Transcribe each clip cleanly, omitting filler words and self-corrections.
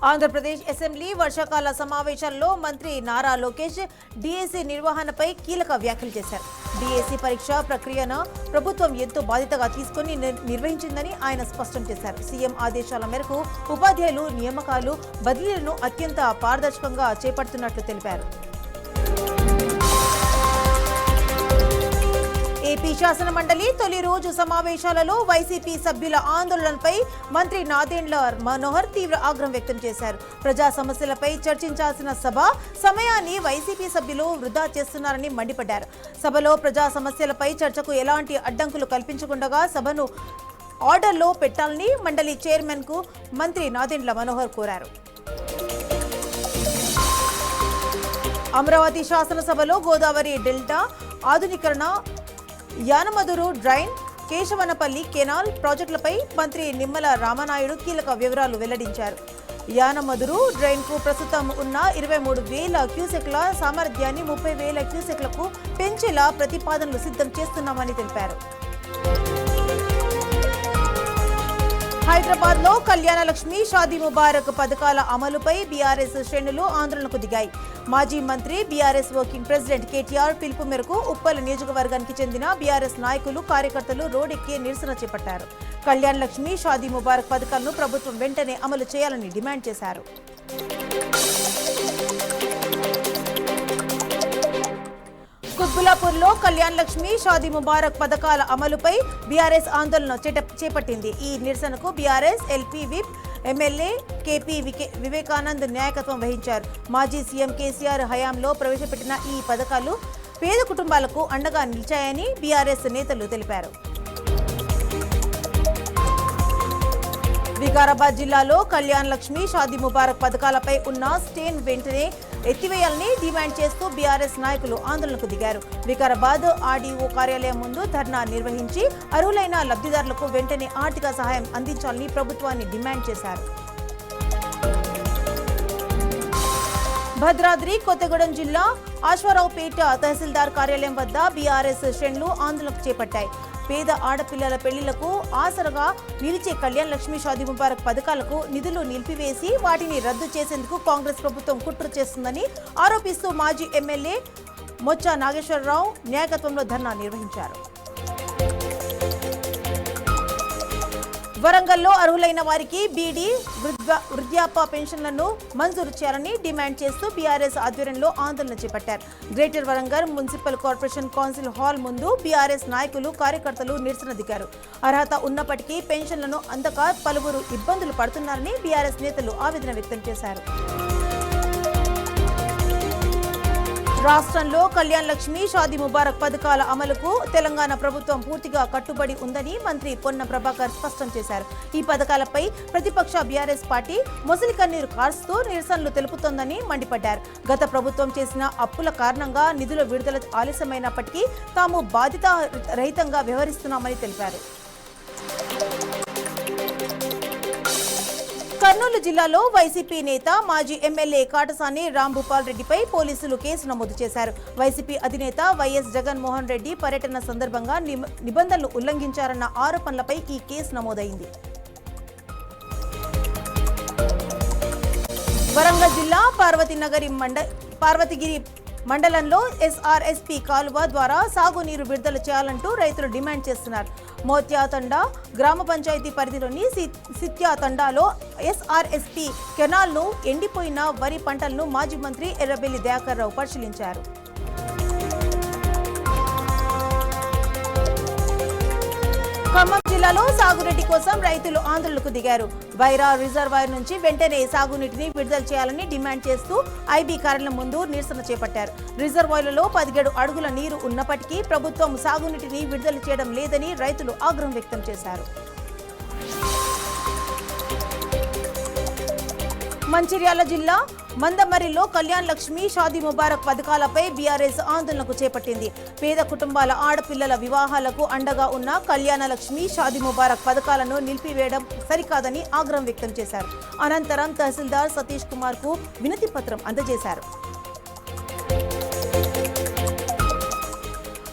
Andhra Pradesh assembly వర్షాకాల సమావేశాల్లో మంత్రి నారా లోకేష్ డిఎస్సి నిర్వహణపై కీలక వ్యాఖ్యలు చేశారు. డిఎస్సి పరీక్ష ప్రక్రియను ప్రభుత్వం ఎంతో బాధ్యతగా తీసుకుని నిర్వహించిందని ఆయన స్పష్టం చేశారు. సీఎం ఆదేశాల మేరకు ఉపాధ్యాయులు నియామకాలు, బదిలీలను అత్యంత పారదర్శకంగా చేపడుతున్నట్లు తెలిపారు. ఏపీ శాసన మండలి తొలి రోజు సమావేశాలలో వైసీపీ సభ్యుల ఆందోళనపై మంత్రి నాదెండ్ల మనోహర్ తీవ్ర ఆగ్రహం వ్యక్తం చేశారు. ప్రజా సమస్యలపై చర్చించాల్సిన సభ సమయాన్ని వైసీపీ సభ్యులు వృధా చేస్తున్నారని మండిపడ్డారు. సభలో ప్రజా సమస్యలపై చర్చకు ఎలాంటి అడ్డంకులు కల్పించకుండా సభను ఆర్డర్లో పెట్టాలని మండలి చైర్మన్ కు మంత్రి నాదెండ్ల మనోహర్ కోరారు. అమరావతి శాసనసభలో గోదావరి డెల్టా ఆధునీకరణ, యానమదురు డ్రైన్, కేశవనపల్లి కెనాల్ ప్రాజెక్టులపై మంత్రి నిమ్మల రామనాయుడు కీలక వివరాలు వెల్లడించారు. యానమదురు డ్రైన్కు ప్రస్తుతం ఉన్న 23,000 క్యూసెక్ల సామర్థ్యాన్ని 30,000 క్యూసెక్లకు పెంచేలా ప్రతిపాదనలు సిద్ధం చేస్తున్నామని తెలిపారు. హైదరాబాద్ లో కళ్యాణ లక్ష్మి, షాదీ ముబారక్ పథకాల అమలుపై బీఆర్ఎస్ శ్రేణులు ఆందోళనకు దిగాయి. మాజీ మంత్రి, బీఆర్ఎస్ వర్కింగ్ ప్రెసిడెంట్ కేటీఆర్ పిలుపు మేరకు ఉప్పల్ నియోజకవర్గానికి చెందిన బీఆర్ఎస్ నాయకులు, కార్యకర్తలు రోడ్డెక్కి నిరసన చేపట్టారు. కళ్యాణ లక్ష్మి, షాదీ ముబారక్ పథకాలను ప్రభుత్వం వెంటనే అమలు చేయాలని డిమాండ్ చేశారు. కుత్బుల్లాపూర్లో కళ్యాణ లక్ష్మి, షాదీ ముబారక్ పథకాల అమలుపై బీఆర్ఎస్ ఆందోళన చేపట్టింది. ఈ నిరసనకు BRS LP whip MLA KP Vivekanand నాయకత్వం వహించారు. మాజీ సీఎం కేసీఆర్ హయాంలో ప్రవేశపెట్టిన ఈ పథకాలు పేద కుటుంబాలకు అండగా నిలిచాయని బీఆర్ఎస్ నేతలు తెలిపారు. వికారాబాద్ జిల్లాలో కళ్యాణ లక్ష్మి, షాదీ ముబారక్ పథకాలపై ఉన్న స్టేన్ వెంటనే ఎత్తివేయాలని డిమాండ్ చేస్తూ బీఆర్ఎస్ నాయకులు ఆందోళనకు దిగారు. వికారాబాద్ ఆర్డీఓ కార్యాలయం ముందు ధర్నా నిర్వహించి అర్హులైన లబ్ధిదారులకు వెంటనే ఆర్థిక సహాయం అందించాలని ప్రభుత్వాన్ని డిమాండ్ చేశారు. భద్రాద్రి కొత్తగూడెం జిల్లా అశ్వారావుపేట తహసీల్దార్ కార్యాలయం వద్ద బీఆర్ఎస్ శ్రేణులు ఆందోళన చేపట్టాయి. పేద ఆడపిల్లల పెళ్లిలకు ఆసరగా నిలిచే కళ్యాణ లక్ష్మి, షాదీ ముబారక్ పథకాలకు నిధులు నిలిపివేసి వాటిని రద్దు చేసేందుకు కాంగ్రెస్ ప్రభుత్వం కుట్ర చేస్తుందని ఆరోపిస్తూ మాజీ ఎమ్మెల్యే మొచ్చా నాగేశ్వరరావు నాయకత్వంలో ధర్నా నిర్వహించారు. వరంగల్లో అర్హులైన వారికి బీడీ, వృద్ధాప్య పెన్షన్లను మంజూరు చేయాలని డిమాండ్ చేస్తూ బీఆర్ఎస్ ఆధ్వర్యంలో ఆందోళన చేపట్టారు. Greater Warangal municipal corporation council hall ముందు బీఆర్ఎస్ నాయకులు, కార్యకర్తలు నిరసన దిగారు. అర్హత ఉన్నప్పటికీ పెన్షన్లను అందక పలువురు ఇబ్బందులు పడుతున్నారని బీఆర్ఎస్ నేతలు ఆవేదన వ్యక్తం చేశారు. రాష్ట్రంలో కళ్యాణ లక్ష్మి, షాదీ ముబారక్ పథకాల అమలుకు తెలంగాణ ప్రభుత్వం పూర్తిగా కట్టుబడి ఉందని మంత్రి పొన్నం ప్రభాకర్ స్పష్టం చేశారు. ఈ పథకాలపై ప్రతిపక్ష బీఆర్ఎస్ పార్టీ మొసలి కన్నీరు కారుస్తూ నిరసనలు తెలుపుతోందని మండిపడ్డారు. గత ప్రభుత్వం చేసిన అప్పుల కారణంగా నిధుల విడుదల ఆలస్యమైనప్పటికీ తాము బాధ్యత రహితంగా వ్యవహరిస్తున్నామని తెలిపారు. కర్నూలు జిల్లాలో వైసీపీ నేత, మాజీ ఎమ్మెల్యే కాటసాని రాంభూపాల్ రెడ్డిపై పోలీసులు కేసు నమోదు చేశారు. వైసీపీ అధినేత వైఎస్ జగన్మోహన్ రెడ్డి పర్యటన సందర్భంగా నిబంధనలు ఉల్లంఘించారన్న ఆరోపణలపై ఈ కేసు నమోదైంది. వరంగల్ జిల్లా పార్వతగిరి మండలంలో ఎస్ఆర్ఎస్పీ కాలువ ద్వారా సాగునీరు విడుదల చేయాలంటూ రైతులు డిమాండ్ చేస్తున్నారు. మోత్యాతండా గ్రామ పంచాయతీ పరిధిలోని సిత్యాతండాలో ఎస్ఆర్ఎస్పీ కెనాల్ను, ఎండిపోయిన వరి పంటలను మాజీ మంత్రి ఎర్రబెల్లి దయాకర్ రావు పరిశీలించారు. ఖమ్మం జిల్లాలో సాగునీటి కోసం రైతులు ఆందోళనకు దిగారు. వైరా రిజర్వాయర్ నుంచి వెంటనే సాగునీటిని విడుదల చేయాలని డిమాండ్ చేస్తూ ఐబీ కార్యాలయం ముందు నిరసన చేపట్టారు. రిజర్వాయర్లలో 17 అడుగుల నీరు ఉన్నప్పటికీ ప్రభుత్వం సాగునీటిని విడుదల చేయడం లేదని రైతులు ఆగ్రహం వ్యక్తం చేశారు. మంచిర్యాల జిల్లా మందమరిలో కళ్యాణ లక్ష్మి, షాదీ ముబారక్ పథకాలపై బీఆర్ఎస్ ఆందోళనకు చేపట్టింది. పేద కుటుంబాల ఆడపిల్లల వివాహాలకు అండగా ఉన్న కళ్యాణ లక్ష్మి, షాదీ ముబారక్ పథకాలను నిలిపివేయడం సరికాదని ఆగ్రహం వ్యక్తం చేశారు. అనంతరం తహసీల్దార్ సతీష్ కుమార్ కు వినతి పత్రం అందజేశారు.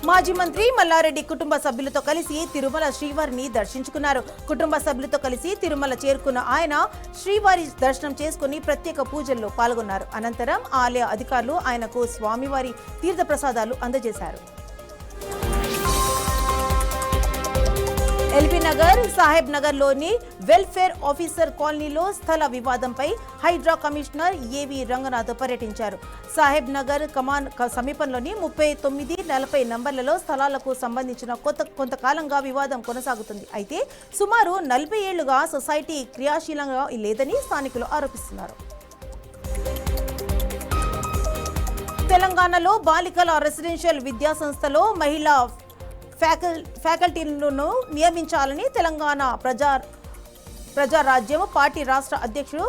మాజీ మంత్రి మల్లారెడ్డి కుటుంబ సభ్యులతో కలిసి తిరుమల శ్రీవారిని దర్శించుకున్నారు. కుటుంబ సభ్యులతో కలిసి తిరుమల చేరుకున్న ఆయన శ్రీవారి దర్శనం చేసుకుని ప్రత్యేక పూజల్లో పాల్గొన్నారు. అనంతరం ఆలయ అధికారులు ఆయనకు స్వామివారి తీర్థప్రసాదాలు అందజేశారు. ఎల్బీ నగర్, సాహెబ్ నగర్లోని వెల్ఫేర్ ఆఫీసర్ కాలనీలో స్థల వివాదంపై హైడ్రా కమిషనర్ ఏవి రంగనాథ్ పర్యటించారు. సాహెబ్ నగర్ కమాన్ సమీపంలోని 39, 40 నంబర్లలో స్థలాలకు సంబంధించిన కొంతకాలంగా వివాదం కొనసాగుతుంది. అయితే సుమారు 40 ఏళ్లుగా సొసైటీ క్రియాశీలంగా లేదని స్థానికులు ఆరోపిస్తున్నారు. తెలంగాణలో బాలికల రెసిడెన్షియల్ విద్యాసంస్థలో మహిళా ఫ్యాకల్టీలను నియమించాలని తెలంగాణ ప్రజారాజ్యం పార్టీ రాష్ట్ర అధ్యక్షుడు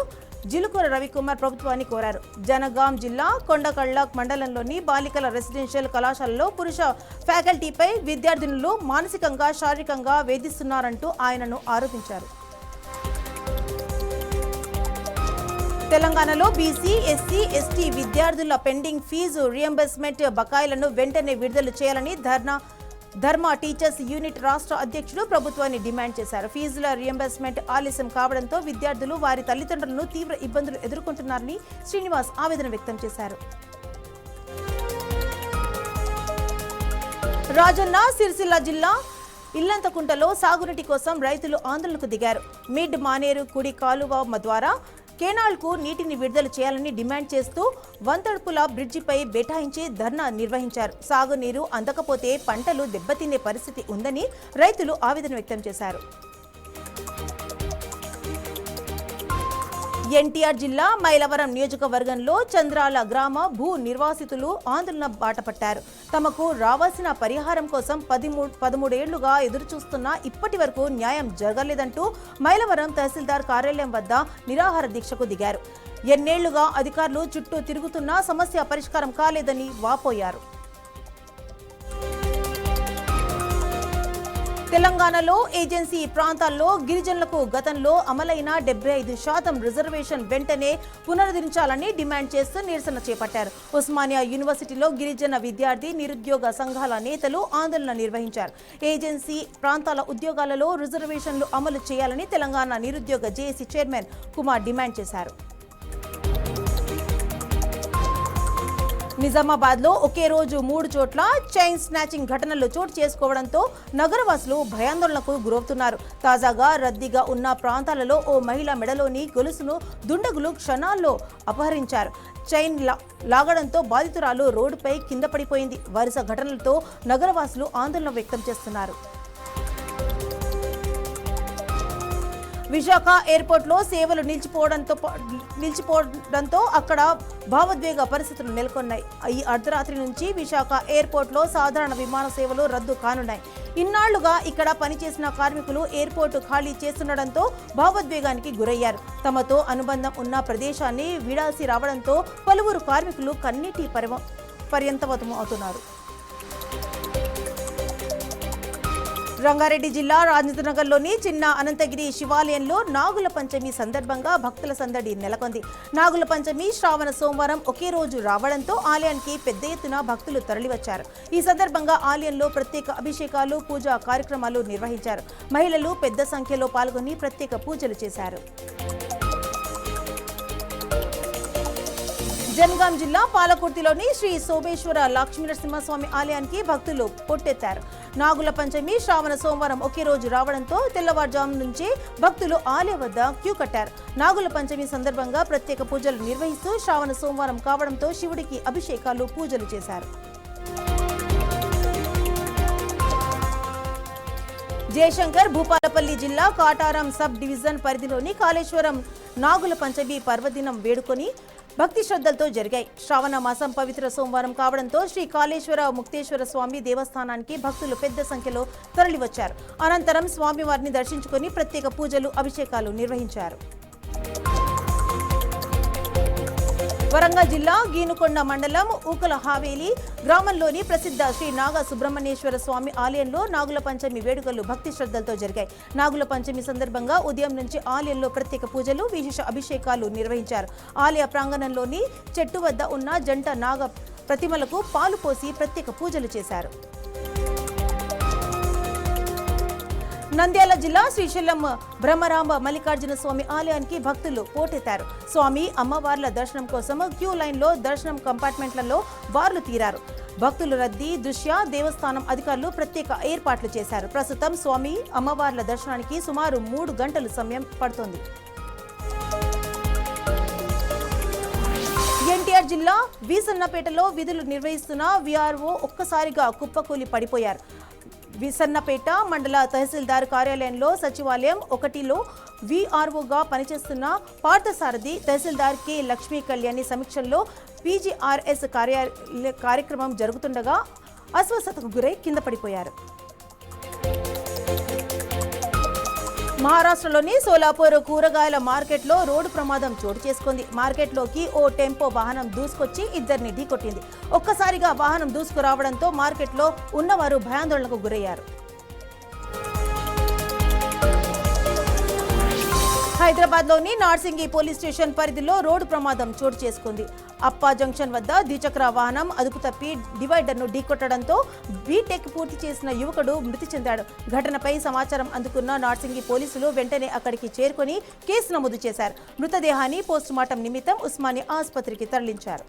జిలుకూర రవికుమార్ ప్రభుత్వాన్ని కోరారు. జనగాం జిల్లా కొండకళ్ళ మండలంలోని బాలికల రెసిడెన్షియల్ కళాశాలలో పురుష ఫ్యాకల్టీపై విద్యార్థినులు మానసికంగా, శారీరకంగా వేధిస్తున్నారంటూ ఆయనను ఆరోపించారు. తెలంగాణలో బీసీ, ఎస్సీ, ఎస్టీ విద్యార్థుల పెండింగ్ ఫీజు రియంబర్స్మెంట్ బకాయిలను వెంటనే విడుదల చేయాలని ధర్మ టీచర్స్ యూనిట్ రాష్ట్ర అధ్యక్షుడు ప్రభుత్వాన్ని డిమాండ్ చేశారు. ఫీజుల రియంబర్స్మెంట్ ఆలస్యం కావడంతో విద్యార్థులు, వారి తల్లిదండ్రులను తీవ్ర ఇబ్బందులు ఎదుర్కొంటున్నారని శ్రీనివాస్ ఆవేదన వ్యక్తం చేశారు. రాజన్న సిరిసిల్ల జిల్లా ఇల్లంతకుంటలో సాగునీటి కోసం రైతులు ఆందోళనకు దిగారు. మిడ్ మానేరు కుడి కాలువ ద్వారా కెనాల్కు నీటిని విడుదల చేయాలని డిమాండ్ చేస్తూ వంతడుపుల బ్రిడ్జిపై బైఠాయించి ధర్నా నిర్వహించారు. సాగునీరు అందకపోతే పంటలు దెబ్బతినే పరిస్థితి ఉందని రైతులు ఆవేదన వ్యక్తం చేశారు. ఎన్టీఆర్ జిల్లా మైలవరం నియోజకవర్గంలో చంద్రాల గ్రామ భూ నిర్వాసితులు ఆందోళన బాటపట్టారు. తమకు రావాల్సిన పరిహారం కోసం 13 ఏళ్లుగా ఎదురుచూస్తున్నా ఇప్పటి వరకు న్యాయం జరగలేదంటూ మైలవరం తహసీల్దార్ కార్యాలయం వద్ద నిరాహార దీక్షకు దిగారు. ఎన్నేళ్లుగా అధికారులు చుట్టూ తిరుగుతున్నా సమస్య పరిష్కారం కాలేదని వాపోయారు. తెలంగాణలో ఏజెన్సీ ప్రాంతాల్లో గిరిజనులకు గతంలో అమలైన 75% రిజర్వేషన్ వెంటనే పునరుద్ధరించాలని డిమాండ్ చేస్తూ నిరసన చేపట్టారు. ఉస్మానియా యూనివర్సిటీలో గిరిజన విద్యార్థి, నిరుద్యోగ సంఘాల నేతలు ఆందోళన నిర్వహించారు. ఏజెన్సీ ప్రాంతాల ఉద్యోగాలలో రిజర్వేషన్లు అమలు చేయాలని తెలంగాణ నిరుద్యోగ జేఏసీ చైర్మన్ కుమార్ డిమాండ్ చేశారు. నిజామాబాద్లో ఒకే రోజు 3 చోట్ల చైన్ స్నాచింగ్ ఘటనలు చోటు చేసుకోవడంతో నగరవాసులు భయాందోళనకు గురవుతున్నారు. తాజాగా రద్దీగా ఉన్న ప్రాంతాలలో ఓ మహిళ మెడలోని గొలుసును దుండగులు క్షణాల్లో అపహరించారు. చైన్ లాగడంతో బాధితురాలు రోడ్డుపై కింద పడిపోయింది. వరుస ఘటనలతో నగరవాసులు ఆందోళన వ్యక్తం చేస్తున్నారు. విశాఖ ఎయిర్పోర్ట్లో సేవలు నిలిచిపోవడంతో అక్కడ భావోద్వేగ పరిస్థితులు నెలకొన్నాయి. ఈ అర్ధరాత్రి నుంచి విశాఖ ఎయిర్పోర్ట్లో సాధారణ విమాన సేవలు రద్దు కానున్నాయి. ఇన్నాళ్లుగా ఇక్కడ పనిచేసిన కార్మికులు ఎయిర్పోర్టు ఖాళీ చేస్తుండటంతో భావోద్వేగానికి గురయ్యారు. తమతో అనుబంధం ఉన్న ప్రదేశాన్ని వీడాల్సి రావడంతో పలువురు కార్మికులు కన్నీటి పర్యంతవతం అవుతున్నారు. రంగారెడ్డి జిల్లా రాజేంద్రనగర్లోని చిన్న అనంతగిరి శివాలయంలో నాగుల పంచమి సందర్భంగా భక్తుల సందడి నెలకొంది. నాగుల పంచమి శ్రావణ సోమవారం ఒకే రోజు రావడంతో ఆలయానికి పెద్ద ఎత్తున భక్తులు తరలివచ్చారు. ఈ సందర్భంగా ఆలయంలో ప్రత్యేక అభిషేకాలు, పూజా కార్యక్రమాలు నిర్వహించారు. మహిళలు పెద్ద సంఖ్యలో పాల్గొని ప్రత్యేక పూజలు చేశారు. జనగాం జిల్లా పాలకుర్తిలోని శ్రీ సోమేశ్వర లక్ష్మీనరసింహస్వామి ఆలయానికి భక్తులు పొట్టెత్తారు. నాగుల పంచమి శ్రావణ సోమవారం ఒకే రోజు రావడంతో తెల్లవారుజాము నుంచి భక్తులు ఆలయం వద్ద క్యూ కట్టారు. నాగుల పంచమి సందర్భంగా ప్రత్యేక పూజలు నిర్వహిస్తూ శ్రావణ సోమవారం కావడంతో శివుడికి అభిషేకాలు, పూజలు చేశారు. జయశంకర్ భూపాలపల్లి జిల్లా కాటారం సబ్ డివిజన్ పరిధిలోని కాళేశ్వరం నాగుల పంచమి పర్వదినం వేడుకొని భక్తి శ్రద్ధలతో జరిగాయి. శ్రావణ మాసం పవిత్ర సోమవారం కావడంతో శ్రీ కాళేశ్వర ముక్తేశ్వర స్వామి దేవస్థానానికి భక్తులు పెద్ద సంఖ్యలో తరలివచ్చారు. అనంతరం స్వామివారిని దర్శించుకుని ప్రత్యేక పూజలు, అభిషేకాలు నిర్వహించారు. వరంగల్ జిల్లా గీనుకొండ మండలం ఊకల హావేలి గ్రామంలోని ప్రసిద్ధ శ్రీ నాగ సుబ్రహ్మణ్యేశ్వర స్వామి ఆలయంలో నాగుల పంచమి వేడుకలు భక్తి శ్రద్ధలతో జరిగాయి. నాగుల పంచమి సందర్భంగా ఉదయం నుంచి ఆలయంలో ప్రత్యేక పూజలు, విశేష అభిషేకాలు నిర్వహించారు. ఆలయ ప్రాంగణంలోని చెట్టు వద్ద ఉన్న జంట నాగ ప్రతిమలకు పాలు పోసి ప్రత్యేక పూజలు చేశారు. నంద్యాల జిల్లా శ్రీశైలం బ్రహ్మరాంబ మల్లికార్జున స్వామి ఆలయానికి భక్తులు పోటెత్తారు. స్వామి అమ్మవార్ల దర్శనం కోసం క్యూ లైన్లో దర్శనం కంపార్ట్మెంట్లలో బార్లు తీరారు. భక్తుల రద్దీ దృష్ట్యా దేవస్థానం అధికారులు ప్రత్యేక ఏర్పాట్లు చేశారు. ప్రస్తుతం స్వామి అమ్మవార్ల దర్శనానికి సుమారు 3 గంటల సమయం పడుతోంది. ఎన్టీఆర్ జిల్లా వీసన్నపేటలో విధులు నిర్వహిస్తున్న వీఆర్ఓ ఒక్కసారిగా కుప్పకూలి పడిపోయారు. వీసన్నపేట మండల తహసీల్దార్ కార్యాలయంలో సచివాలయం 1లో వీఆర్ఓగా పనిచేస్తున్న పార్థసారథి తహసీల్దార్ కె లక్ష్మీ కళ్యాణి సమీక్షల్లో పీజీఆర్ఎస్ కార్యక్రమం జరుగుతుండగా అస్వస్థతకు గురై కింద పడిపోయారు. మహారాష్ట్రలోని సోలాపూర్ కూరగాయల మార్కెట్లో రోడ్డు ప్రమాదం చోటు చేసుకుంది. మార్కెట్లోకి ఓ టెంపో వాహనం దూసుకొచ్చి ఇద్దరిని ఢీకొట్టింది. ఒక్కసారిగా వాహనం దూసుకురావడంతో మార్కెట్లో ఉన్నవారు భయాందోళనకు గురయ్యారు. హైదరాబాద్లోని నార్సింగి పోలీస్ స్టేషన్ పరిధిలో రోడ్డు ప్రమాదం చోటు చేసుకుంది. అప్పా జంక్షన్ వద్ద ద్విచక్ర వాహనం అదుపు తప్పి డివైడర్ను ఢీకొట్టడంతో బీటెక్ పూర్తి చేసిన యువకుడు మృతి చెందాడు. ఘటనపై సమాచారం అందుకున్న నార్సింగి పోలీసులు వెంటనే అక్కడికి చేరుకుని కేసు నమోదు చేశారు. మృతదేహాన్ని పోస్టుమార్టం నిమిత్తం ఉస్మానియా ఆసుపత్రికి తరలించారు.